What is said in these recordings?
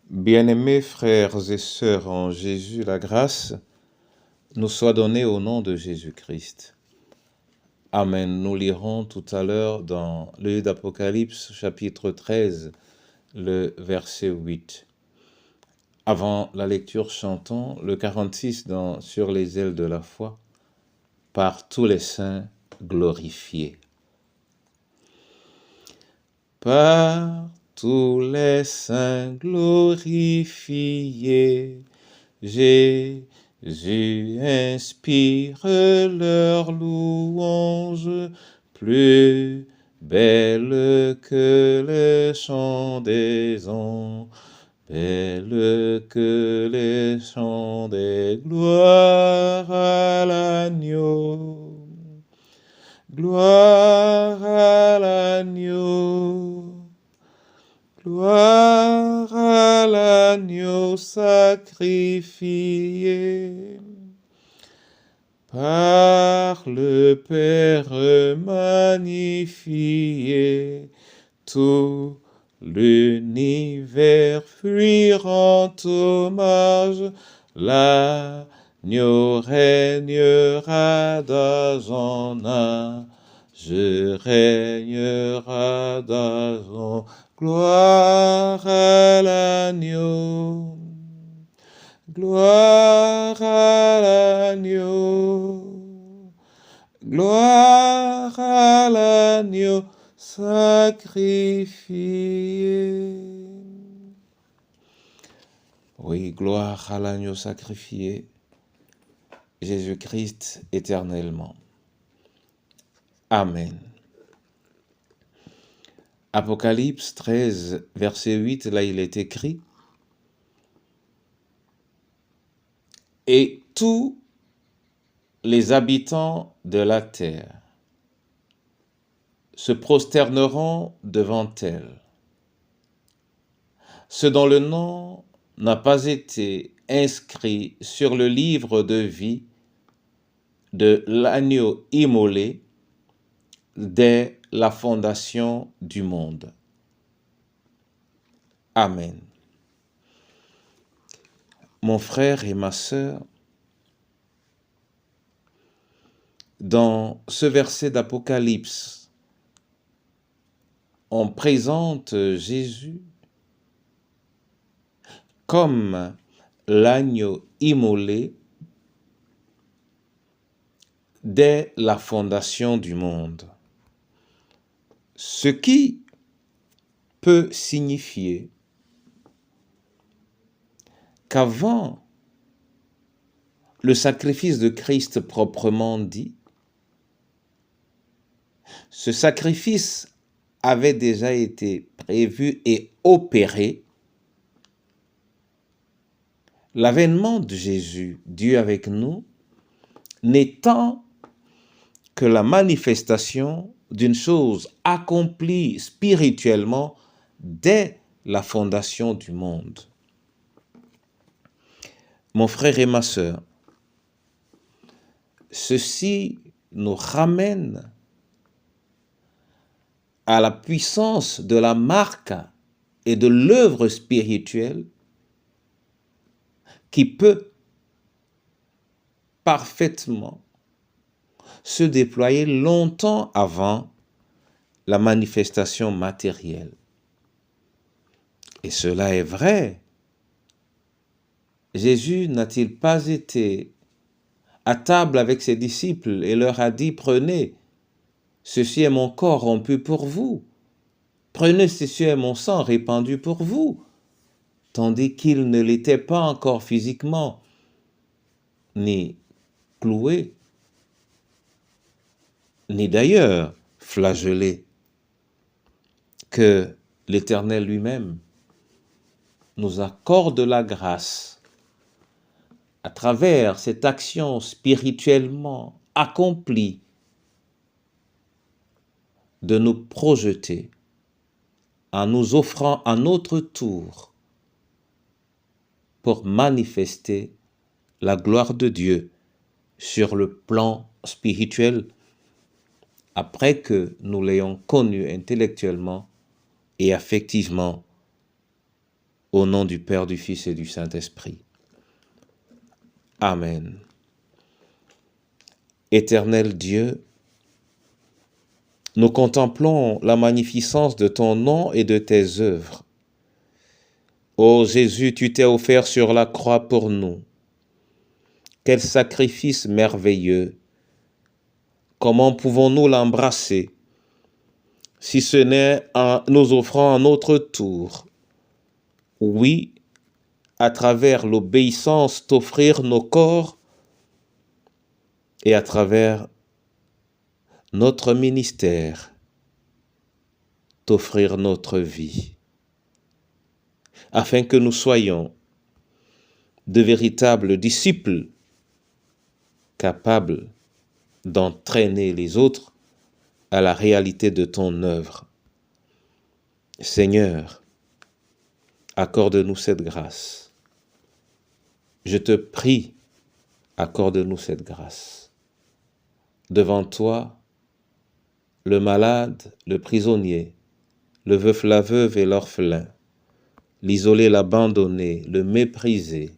Bien-aimés frères et sœurs en Jésus, la grâce nous soit donnée au nom de Jésus-Christ. Amen. Nous lirons tout à l'heure dans le livre d'Apocalypse, chapitre 13, le verset 8. Avant la lecture, chantons le 46 dans Sur les ailes de la foi, par tous les saints glorifiés. Par tous les saints glorifiés, Jésus inspire leur louange, plus belle que les chants des anges, belle que les chants des gloires à l'agneau. Gloire à l'agneau, gloire à l'agneau sacrifié par le Père magnifié. Tout l'univers fuit rend hommage, l'agneau régnera d'âge en âge, régnera d'âge en âge. Gloire à l'agneau, gloire à l'agneau, gloire à l'agneau sacrifié. Oui, gloire à l'agneau sacrifié, Jésus-Christ éternellement. Amen. Apocalypse 13, verset 8, là il est écrit: Et tous les habitants de la terre se prosterneront devant elle, ceux dont le nom n'a pas été inscrit sur le livre de vie de l'agneau immolé dès la fondation du monde. Amen. Mon frère et ma sœur, dans ce verset d'Apocalypse, on présente Jésus comme l'agneau immolé dès la fondation du monde. Ce qui peut signifier qu'avant le sacrifice de Christ proprement dit, ce sacrifice avait déjà été prévu et opéré. L'avènement de Jésus, Dieu avec nous, n'étant que la manifestation d'une chose accomplie spirituellement dès la fondation du monde. Mon frère et ma sœur, ceci nous ramène à la puissance de la marque et de l'œuvre spirituelle qui peut parfaitement se déployer longtemps avant la manifestation matérielle. Et cela est vrai. Jésus n'a-t-il pas été à table avec ses disciples et leur a dit: prenez, ceci est mon corps rompu pour vous. Prenez, ceci est mon sang répandu pour vous. Tandis qu'il ne l'était pas encore physiquement, ni cloué, ni d'ailleurs flagellé, que l'Éternel lui-même nous accorde la grâce, à travers cette action spirituellement accomplie, de nous projeter en nous offrant à notre tour pour manifester la gloire de Dieu sur le plan spirituel, après que nous l'ayons connu intellectuellement et affectivement Au nom du Père, du Fils et du Saint-Esprit. Amen. Éternel Dieu, nous contemplons la magnificence de ton nom et de tes œuvres. Ô Jésus, tu t'es offert sur la croix pour nous. Quel sacrifice merveilleux! Comment pouvons-nous l'embrasser si ce n'est en nous offrant à notre tour, oui, à travers l'obéissance, t'offrir nos corps et à travers notre ministère, t'offrir notre vie, afin que nous soyons de véritables disciples capables d'entraîner les autres à la réalité de ton œuvre. Seigneur, accorde-nous cette grâce. Je te prie, accorde-nous cette grâce. Devant toi, le malade, le prisonnier, le veuf, la veuve et l'orphelin, l'isolé, l'abandonné, le méprisé.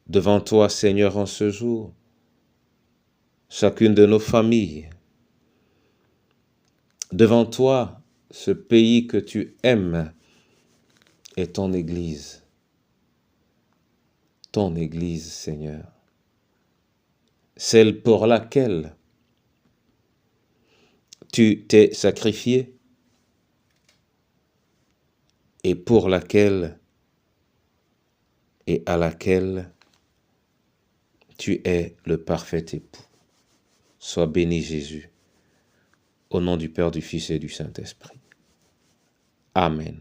Devant toi, Seigneur, en ce jour, chacune de nos familles. Devant toi, ce pays que tu aimes et ton Église. Ton Église, Seigneur. Celle pour laquelle tu t'es sacrifié et pour laquelle et à laquelle tu es le parfait époux. Sois béni Jésus, au nom du Père, du Fils et du Saint-Esprit. Amen.